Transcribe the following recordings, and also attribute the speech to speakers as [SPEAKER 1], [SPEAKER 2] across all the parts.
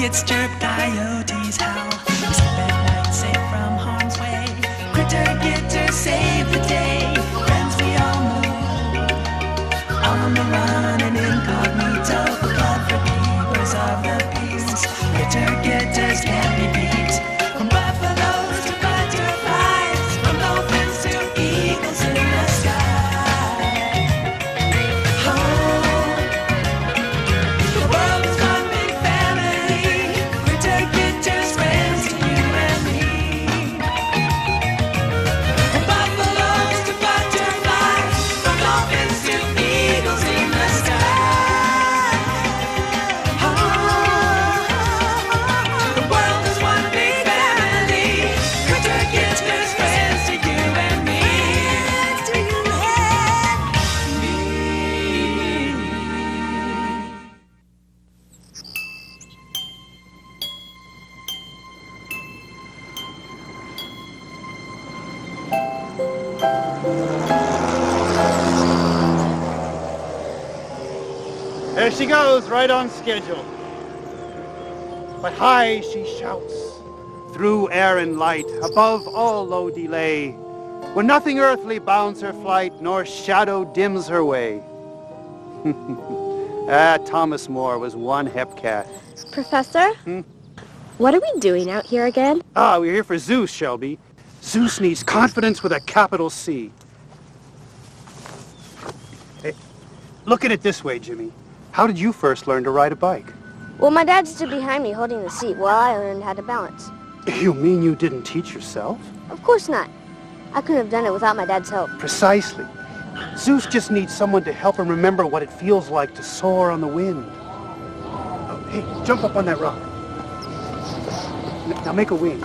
[SPEAKER 1] crickets chirp, coyotes howl. We sleep at night, safe from harm's way. Critter Gitters save the day. Friends, we all move on the run and incognito. Blood for keepers of the peace. Critter Gitters can't be beat. From buffaloes to butterflies, from dolphins to eagles in the sky. Oh, the world is one big family. Critter Gitters, friends to you and me. From buffaloes to butterflies, from dolphins to eagles in the sky. The world is one big family. Critter Gitters, friends to you and me. To you and me.
[SPEAKER 2] There she goes, right on schedule. But high she shouts, through air and light, above all low delay, where nothing earthly bounds her flight, nor shadow dims her way. Thomas More was one hepcat.
[SPEAKER 3] Professor? What are we doing out here again?
[SPEAKER 2] We're here for Zeus, Shelby. Zeus needs confidence with a capital C. Hey, look at it this way, Jimmy. How did you first learn to ride a bike?
[SPEAKER 3] Well, my dad stood behind me holding the seat while I learned how to balance.
[SPEAKER 2] You mean you didn't teach yourself?
[SPEAKER 3] Of course not. I couldn't have done it without my dad's help.
[SPEAKER 2] Precisely. Zeus just needs someone to help him remember what it feels like to soar on the wind. Oh, hey, jump up on that rock. Now make a wing.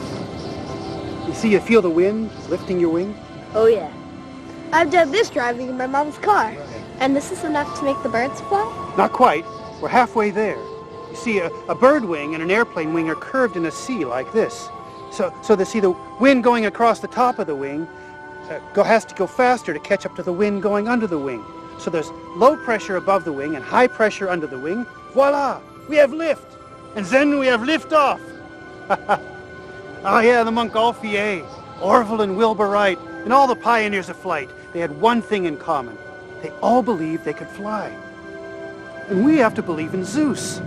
[SPEAKER 2] You feel the wind lifting your wing?
[SPEAKER 3] Oh, yeah.
[SPEAKER 4] I've done this driving in my mom's car.
[SPEAKER 3] And this is enough to make the birds fly?
[SPEAKER 2] Not quite. We're halfway there. You see, a bird wing and an airplane wing are curved in a C like this. So the wind going across the top of the wing has to go faster to catch up to the wind going under the wing. So there's low pressure above the wing and high pressure under the wing. Voila! We have lift. And then we have lift off. Oh yeah, the Montgolfier, Orville and Wilbur Wright, and all the pioneers of flight. They had one thing in common. They all believed they could fly. And we have to believe in Zeus.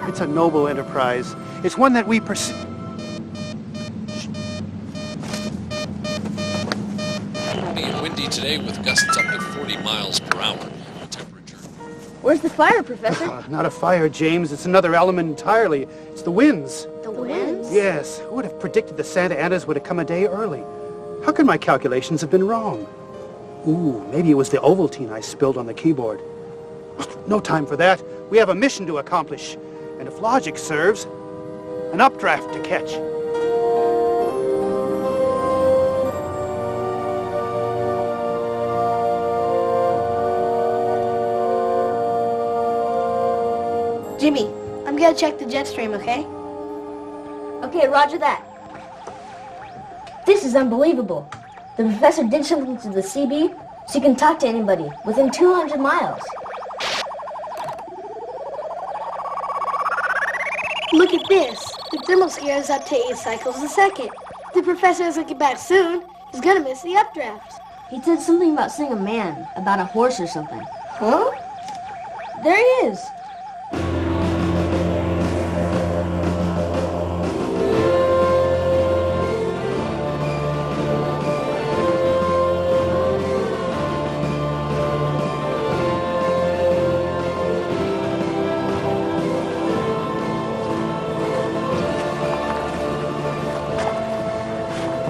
[SPEAKER 2] It's a noble enterprise. It's one that we pursue.
[SPEAKER 5] Rainy and windy today with gusts up to 40 miles per hour. The temperature.
[SPEAKER 3] Where's the fire, Professor?
[SPEAKER 2] Not a fire, James. It's another element entirely. It's the winds.
[SPEAKER 3] The winds?
[SPEAKER 2] Yes. Who would have predicted the Santa Anas would have come a day early? How could my calculations have been wrong? Ooh, maybe it was the Ovaltine I spilled on the keyboard. No time for that. We have a mission to accomplish. And if logic serves, an updraft to catch.
[SPEAKER 4] Jimmy, I'm gonna check the jet stream, okay?
[SPEAKER 3] Okay, roger that. This is unbelievable. The professor did something to the CB so you can talk to anybody within 200 miles.
[SPEAKER 4] Look at this. The thermoscale is up to 8 cycles a second. The professor isn't get back soon. He's gonna miss the updraft.
[SPEAKER 3] He said something about seeing a man, about a horse or something.
[SPEAKER 4] Huh?
[SPEAKER 3] There he is.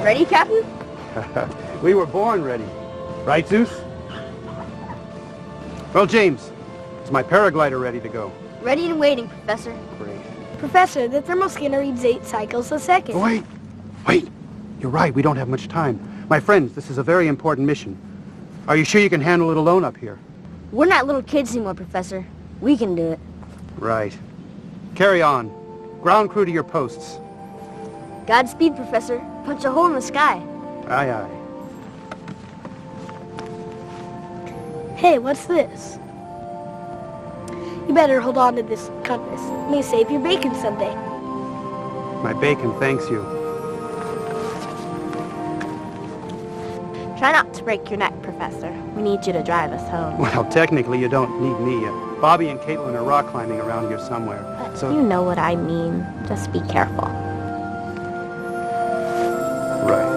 [SPEAKER 3] Ready, Captain?
[SPEAKER 2] We were born ready. Right, Zeus? Well, James, is my paraglider ready to go?
[SPEAKER 3] Ready and waiting, Professor.
[SPEAKER 2] Great.
[SPEAKER 4] Professor, the thermoscanner reads 8 cycles a second.
[SPEAKER 2] Oh, wait. You're right, we don't have much time. My friends, this is a very important mission. Are you sure you can handle it alone up here?
[SPEAKER 3] We're not little kids anymore, Professor. We can do it.
[SPEAKER 2] Right. Carry on. Ground crew to your posts.
[SPEAKER 3] Godspeed, Professor. Punch a hole in the sky.
[SPEAKER 2] Aye, aye.
[SPEAKER 4] Hey, what's this? You better hold on to this compass. It may save your bacon someday.
[SPEAKER 2] My bacon thanks you.
[SPEAKER 6] Try not to break your neck, Professor. We need you to drive us home.
[SPEAKER 2] Well, technically, you don't need me. Bobby and Caitlyn are rock climbing around here somewhere. So
[SPEAKER 6] You know what I mean. Just be careful.
[SPEAKER 2] Right.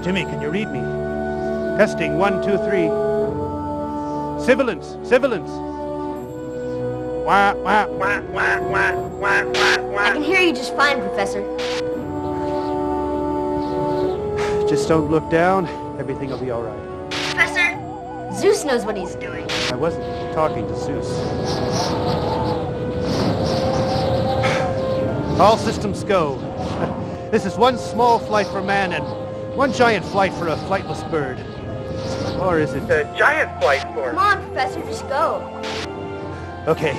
[SPEAKER 2] Jimmy, can you read me? Testing, 1, 2, 3. Sibilance. Wah, wah, wah, wah, wah, wah, wah.
[SPEAKER 3] I can hear you just fine, Professor.
[SPEAKER 2] Just don't look down. Everything will be all right.
[SPEAKER 3] Professor, Zeus knows what he's doing.
[SPEAKER 2] I wasn't talking to Zeus. All systems go. This is one small flight for man and one giant flight for a flightless bird. Or is it a giant flight for...
[SPEAKER 3] Come on, Professor, just go.
[SPEAKER 2] Okay.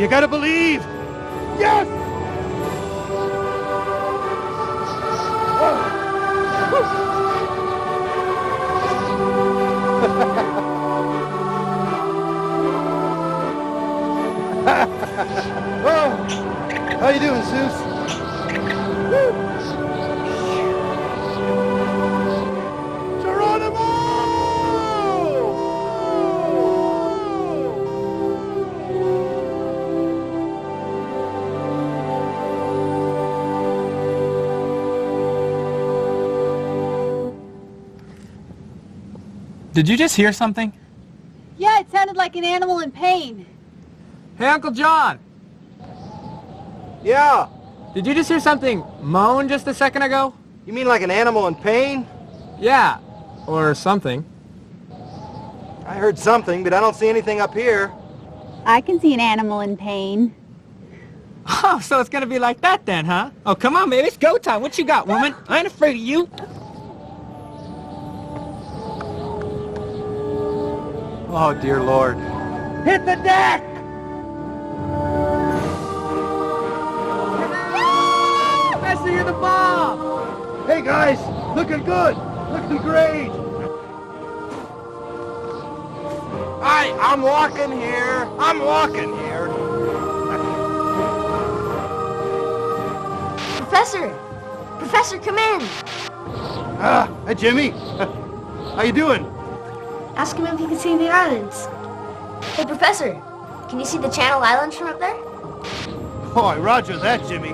[SPEAKER 2] You gotta believe! Yes! Oh, how you doing, Zeus?
[SPEAKER 7] Did you just hear something?
[SPEAKER 8] Yeah, it sounded like an animal in pain.
[SPEAKER 7] Hey, Uncle John!
[SPEAKER 9] Yeah.
[SPEAKER 7] Did you just hear something moan just a second ago?
[SPEAKER 9] You mean like an animal in pain?
[SPEAKER 7] Yeah, or something.
[SPEAKER 9] I heard something, but I don't see anything up here.
[SPEAKER 8] I can see an animal in pain.
[SPEAKER 7] Oh, so it's gonna be like that then, huh? Oh, come on, man, it's go time. What you got, woman? I ain't afraid of you.
[SPEAKER 9] Oh, dear Lord. Hit the deck!
[SPEAKER 7] Professor, you're the bomb!
[SPEAKER 2] Hey, guys! Looking good! Looking great!
[SPEAKER 9] I'm walking here. I'm walking here.
[SPEAKER 3] Professor, come in.
[SPEAKER 2] Hey, Jimmy. How you doing?
[SPEAKER 4] Ask him if he can see the islands.
[SPEAKER 3] Hey, Professor, can you see the Channel Islands from up there?
[SPEAKER 2] Boy, roger that, Jimmy.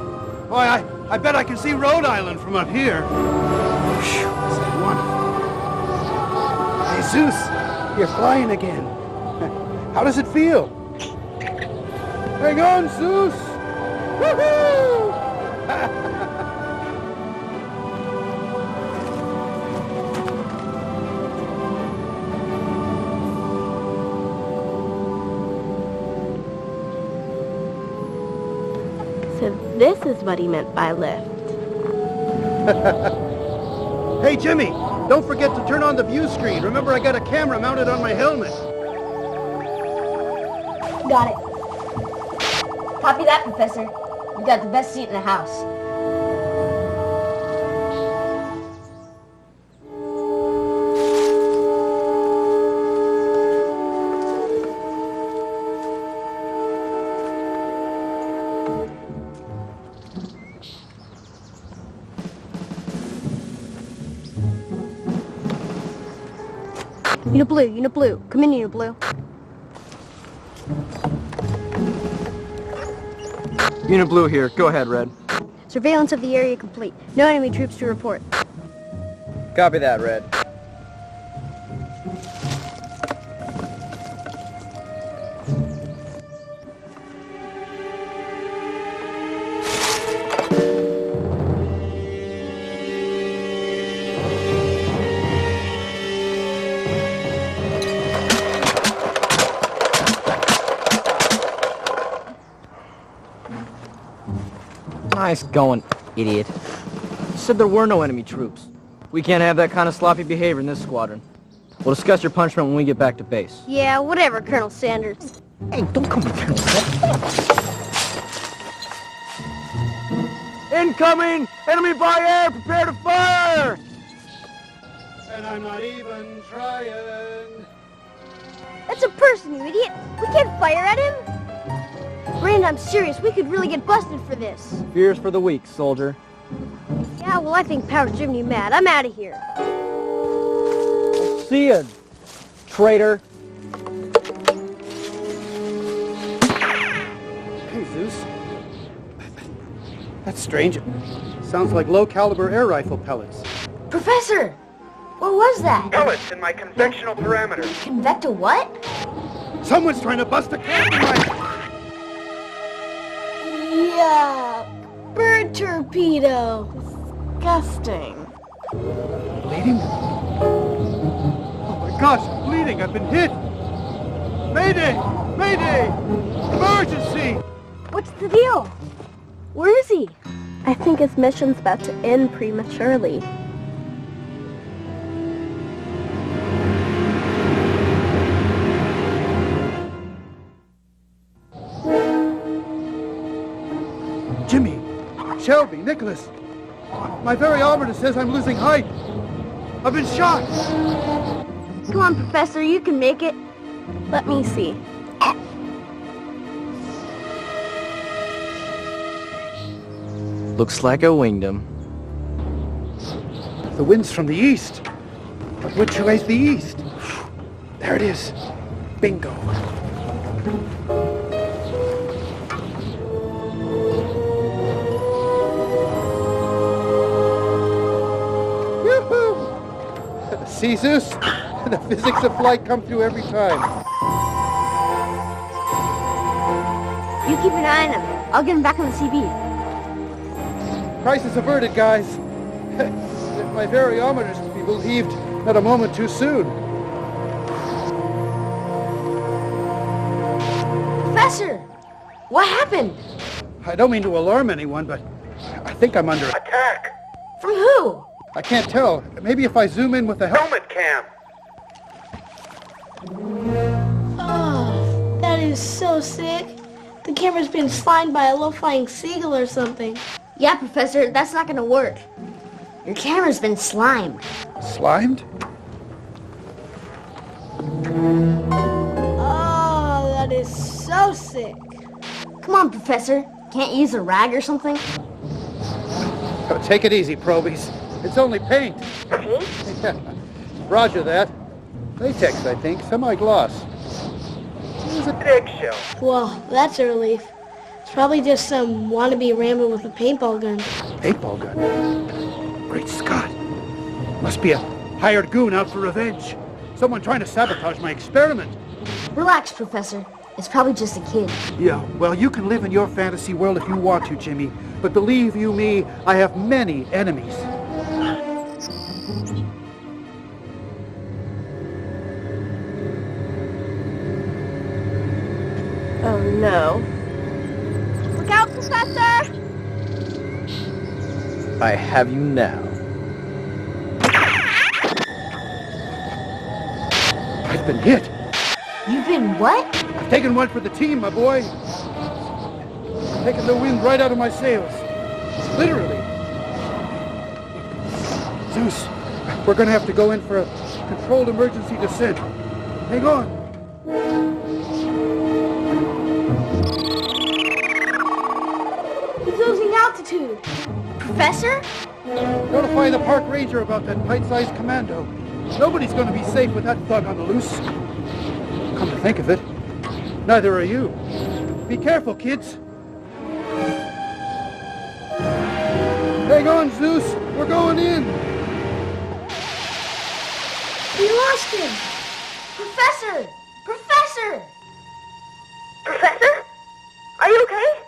[SPEAKER 2] Boy, I bet I can see Rhode Island from up here. Phew, is that wonderful? Hey, Zeus, you're flying again. How does it feel? Hang on, Zeus! Woohoo!
[SPEAKER 6] So this is what he meant by lift.
[SPEAKER 2] Hey, Jimmy, don't forget to turn on the view screen. Remember, I got a camera mounted on my helmet.
[SPEAKER 3] Got it. Copy that, Professor. You got the best seat in the house.
[SPEAKER 8] Unit Blue. Come in, Unit Blue.
[SPEAKER 9] Unit Blue here. Go ahead, Red.
[SPEAKER 8] Surveillance of the area complete. No enemy troops to report.
[SPEAKER 9] Copy that, Red.
[SPEAKER 10] Nice going, idiot. Said there were no enemy troops. We can't have that kind of sloppy behavior in this squadron. We'll discuss your punishment when we get back to base.
[SPEAKER 8] Yeah, whatever, Colonel Sanders.
[SPEAKER 7] Hey, don't call me Colonel.
[SPEAKER 10] Incoming! Enemy by air! Prepare to fire!
[SPEAKER 2] And I'm not even trying.
[SPEAKER 8] That's a person, you idiot. We can't fire at him. Brand, I'm serious. We could really get busted for this.
[SPEAKER 10] Fears for the weak, soldier.
[SPEAKER 8] Yeah, well, I think Power's driven you mad. I'm out of here.
[SPEAKER 10] See ya, traitor.
[SPEAKER 2] Hey, Zeus. That's strange. Sounds like low-caliber air rifle pellets.
[SPEAKER 3] Professor! What was that?
[SPEAKER 9] Pellets in my convectional parameter.
[SPEAKER 3] Convecta what?
[SPEAKER 2] Someone's trying to bust a cap in my...
[SPEAKER 4] Yuck. Bird torpedo.
[SPEAKER 6] Disgusting.
[SPEAKER 2] Bleeding? Oh my gosh, I'm bleeding. I've been hit. Mayday! Mayday! Emergency!
[SPEAKER 8] What's the deal? Where is he? I think his mission's about to end prematurely.
[SPEAKER 2] Jimmy, Shelby, Nicholas. My variometer says I'm losing height. I've been shot.
[SPEAKER 8] Come on, Professor, you can make it. Let me see.
[SPEAKER 10] Looks like I winged him.
[SPEAKER 2] The wind's from the east. But which way's the east? There it is. Bingo. Yoo-hoo! See, Zeus? The physics of flight come through every time.
[SPEAKER 8] You keep an eye on him. I'll get him back on the CB.
[SPEAKER 2] Crisis averted, guys. If my variometer's to be believed, not a moment too soon.
[SPEAKER 3] Professor! What happened?
[SPEAKER 2] I don't mean to alarm anyone, but I think I'm under attack.
[SPEAKER 3] From who?
[SPEAKER 2] I can't tell. Maybe if I zoom in with the helmet cam.
[SPEAKER 4] Oh, that is so sick. The camera's been slimed by a low-flying seagull or something.
[SPEAKER 3] Yeah, Professor, that's not gonna work. Your camera's been slimed.
[SPEAKER 2] Slimed?
[SPEAKER 4] Oh, that is so sick.
[SPEAKER 3] Come on, Professor. Can't you use a rag or something?
[SPEAKER 2] Oh, take it easy, probies. It's only paint.
[SPEAKER 3] Paint?
[SPEAKER 2] Yeah. Roger that. Latex, I think. Semi-gloss. Use a eggshell.
[SPEAKER 4] Well, that's a relief. It's probably just some wannabe Rambo with a paintball gun.
[SPEAKER 2] Paintball gun. Great Scott. Must be a hired goon out for revenge. Someone trying to sabotage my experiment.
[SPEAKER 3] Relax, Professor. It's probably just a kid.
[SPEAKER 2] Yeah, well, you can live in your fantasy world if you want to, Jimmy. But believe you me, I have many enemies.
[SPEAKER 6] Oh no.
[SPEAKER 8] Look out, Professor!
[SPEAKER 10] I have you now.
[SPEAKER 2] I've been hit.
[SPEAKER 3] You've been what?
[SPEAKER 2] I've taken one for the team, my boy. Taking the wind right out of my sails. Literally. Zeus, we're going to have to go in for a controlled emergency descent. Hang on.
[SPEAKER 4] He's losing altitude.
[SPEAKER 3] Professor?
[SPEAKER 2] Notify the park ranger about that pint-sized commando. Nobody's going to be safe with that thug on the loose. Come to think of it, neither are you. Be careful, kids. Hang on, Zeus. We're going in.
[SPEAKER 4] We lost him.
[SPEAKER 3] Professor! Professor!
[SPEAKER 6] Professor? Are you okay?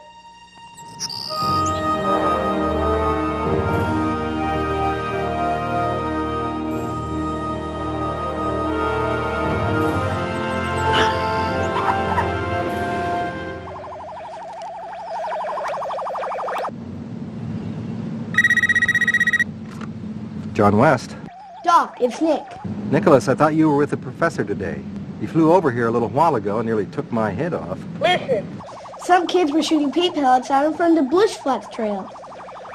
[SPEAKER 9] John West.
[SPEAKER 4] Doc, it's Nick.
[SPEAKER 9] Nicholas, I thought you were with the professor today. He flew over here a little while ago and nearly took my head off.
[SPEAKER 4] Listen. Some kids were shooting paint pellets out in front of the Bush Flats trail.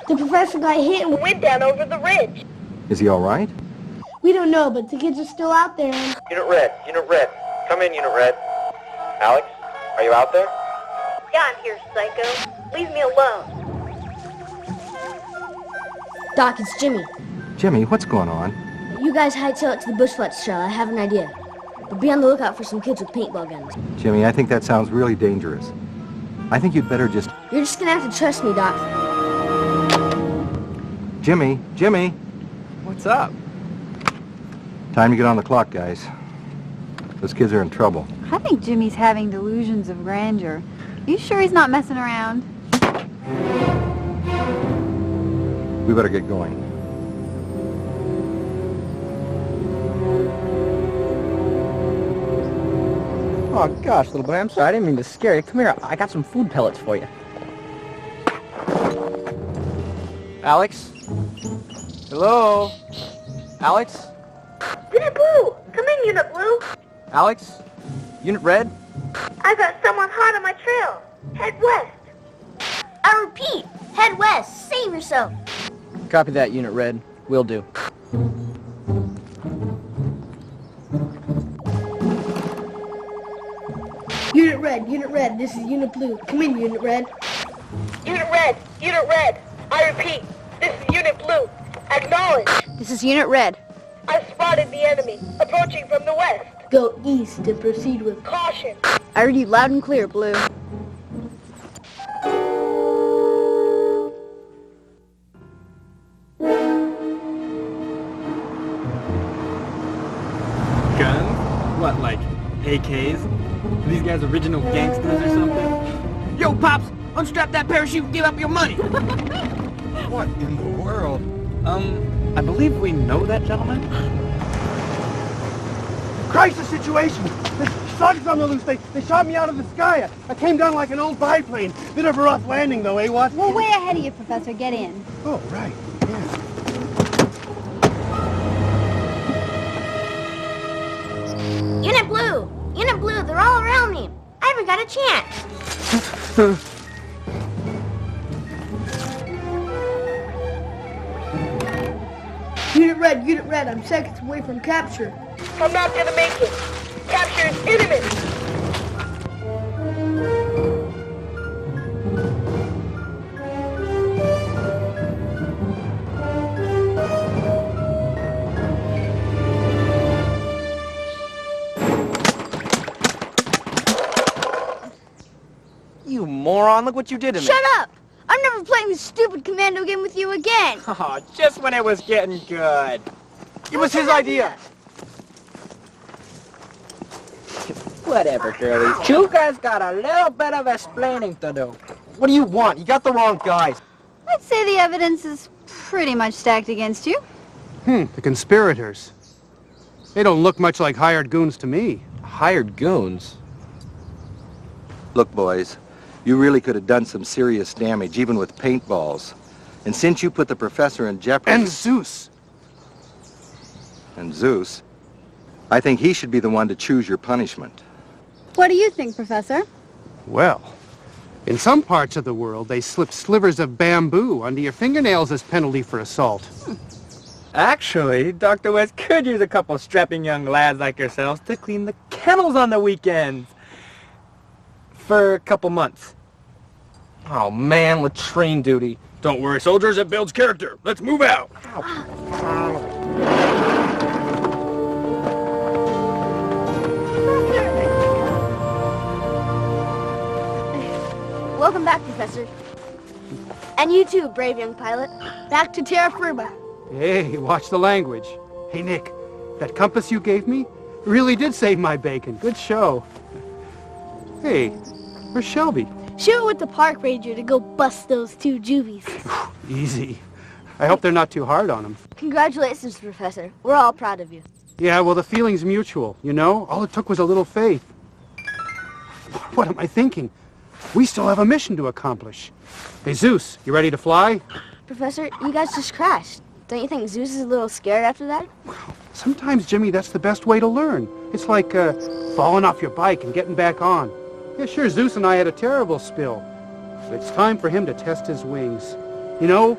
[SPEAKER 4] The professor got hit and went down over the ridge.
[SPEAKER 9] Is he all right?
[SPEAKER 4] We don't know, but the kids are still out there.
[SPEAKER 11] Unit Red. Come in, Unit Red. Alex, are you out there?
[SPEAKER 8] Yeah, I'm here, psycho. Leave me alone.
[SPEAKER 3] Doc, it's Jimmy.
[SPEAKER 9] Jimmy, what's going on?
[SPEAKER 3] You guys hightail it to the Bush Flats trail. I have an idea. But be on the lookout for some kids with paintball guns.
[SPEAKER 9] Jimmy, I think that sounds really dangerous. I think you'd better just...
[SPEAKER 3] You're just gonna have to trust me, Doc.
[SPEAKER 9] Jimmy!
[SPEAKER 10] What's up?
[SPEAKER 9] Time to get on the clock, guys. Those kids are in trouble.
[SPEAKER 12] I think Jimmy's having delusions of grandeur. You sure he's not messing around?
[SPEAKER 9] We better get going.
[SPEAKER 10] Oh, gosh, little boy, I'm sorry. I didn't mean to scare you. Come here. I got some food pellets for you. Alex? Hello? Alex?
[SPEAKER 8] Unit Blue! Come in, Unit Blue!
[SPEAKER 10] Alex? Unit Red?
[SPEAKER 8] I've got someone hot on my trail. Head west. I repeat, head west. Save yourself.
[SPEAKER 10] Copy that, Unit Red. Will do.
[SPEAKER 4] Unit Red, this is Unit Blue. Come in, Unit Red.
[SPEAKER 8] Unit Red. I repeat, this is Unit Blue. Acknowledge.
[SPEAKER 12] This is Unit Red.
[SPEAKER 8] I've spotted the enemy, approaching from the west.
[SPEAKER 4] Go east and proceed with
[SPEAKER 8] Caution.
[SPEAKER 12] I heard you loud and clear, Blue.
[SPEAKER 7] Guns? What, like AKs? Are these guys original gangsters or something? Yo, Pops! Unstrap that parachute and give up your money!
[SPEAKER 9] What in the world?
[SPEAKER 7] I believe we know that gentleman?
[SPEAKER 2] Crisis situation! The slugs on the loose. They shot me out of the sky. I came down like an old biplane. Bit of a rough landing, though, eh, what?
[SPEAKER 12] We're way ahead of you, Professor. Get in.
[SPEAKER 2] Oh, right. Yeah.
[SPEAKER 8] Unit Blue, they're all around me. I haven't got a chance.
[SPEAKER 4] Unit Red, I'm seconds away from capture.
[SPEAKER 8] I'm not gonna make it. Capture is imminent.
[SPEAKER 10] You moron, look what you did to me.
[SPEAKER 8] Shut up! I'm never playing this stupid commando game with you again.
[SPEAKER 7] Oh, just when it was getting good.
[SPEAKER 10] It was his idea. Whatever, girlies. You guys got a little bit of explaining to do. What do you want? You got the wrong guys.
[SPEAKER 12] I'd say the evidence is pretty much stacked against you.
[SPEAKER 2] The conspirators. They don't look much like hired goons to me.
[SPEAKER 10] Hired goons?
[SPEAKER 9] Look, boys, you really could have done some serious damage, even with paintballs. And since you put the professor in jeopardy...
[SPEAKER 2] And Zeus.
[SPEAKER 9] And Zeus, I think he should be the one to choose your punishment.
[SPEAKER 12] What do you think, Professor?
[SPEAKER 2] Well, in some parts of the world, they slip slivers of bamboo under your fingernails as penalty for assault.
[SPEAKER 7] Actually, Dr. West could use a couple strapping young lads like yourselves to clean the kennels on the weekends. For a couple months.
[SPEAKER 10] Oh, man, latrine duty.
[SPEAKER 7] Don't worry, soldiers, it builds character. Let's move out.
[SPEAKER 3] Welcome back, Professor. And you too, brave young pilot.
[SPEAKER 4] Back to terra firma.
[SPEAKER 2] Hey, watch the language. Hey, Nick, that compass you gave me really did save my bacon. Good show. Hey, where's Shelby?
[SPEAKER 4] She went with the park ranger to go bust those two juvies.
[SPEAKER 2] Easy. I hope they're not too hard on him.
[SPEAKER 3] Congratulations, Professor. We're all proud of you.
[SPEAKER 2] Yeah, well, the feeling's mutual, you know? All it took was a little faith. What am I thinking? We still have a mission to accomplish. Hey, Zeus, you ready to fly?
[SPEAKER 3] Professor, you guys just crashed. Don't you think Zeus is a little scared after that?
[SPEAKER 2] Sometimes, Jimmy, that's the best way to learn. It's like falling off your bike and getting back on. Yeah, sure, Zeus and I had a terrible spill. But it's time for him to test his wings. You know,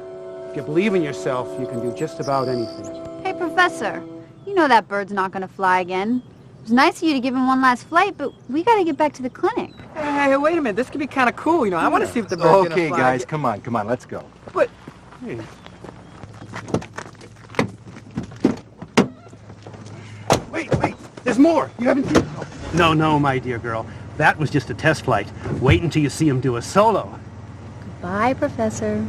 [SPEAKER 2] if you believe in yourself, you can do just about anything.
[SPEAKER 12] Hey, Professor, you know that bird's not going to fly again. It was nice of you to give him one last flight, but we got to get back to the clinic.
[SPEAKER 7] Hey, wait a minute. This could be kind of cool. You know, I want to see if the bird's going to fly.
[SPEAKER 9] Okay, guys, come on, let's go.
[SPEAKER 7] But...
[SPEAKER 2] Hey. Wait, there's more. You haven't seen... No, my dear girl. That was just a test flight. Wait until you see him do a solo.
[SPEAKER 12] Bye, Professor.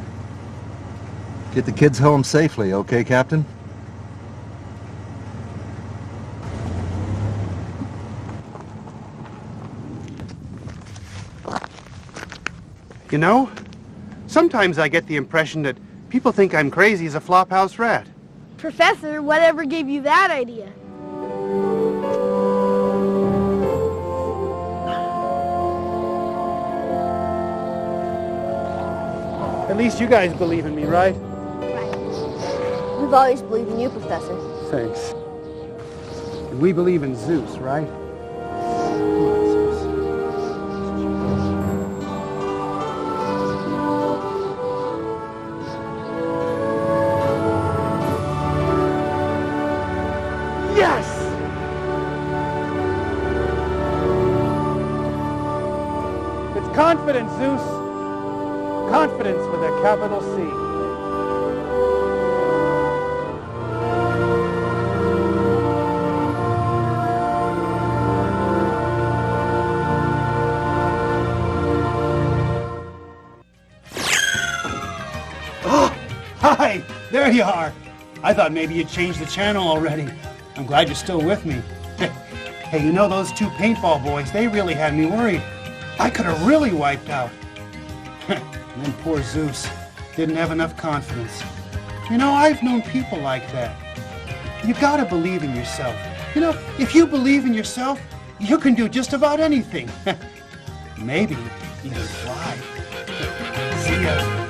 [SPEAKER 9] Get the kids home safely, okay, Captain?
[SPEAKER 2] You know, sometimes I get the impression that people think I'm crazy as a flophouse rat.
[SPEAKER 4] Professor, whatever gave you that idea?
[SPEAKER 2] At least you guys believe in me, right?
[SPEAKER 3] Right. We've always believed in you, Professor.
[SPEAKER 2] Thanks. And we believe in Zeus, right? Come on, Zeus. Yes! It's confidence, Zeus. Confidence with a capital C. Oh, hi! There you are. I thought maybe you'd changed the channel already. I'm glad you're still with me. Hey, you know those two paintball boys, they really had me worried. I could have really wiped out. And then poor Zeus didn't have enough confidence. You know, I've known people like that. You gotta believe in yourself. You know, if you believe in yourself, you can do just about anything. Maybe even fly. See ya.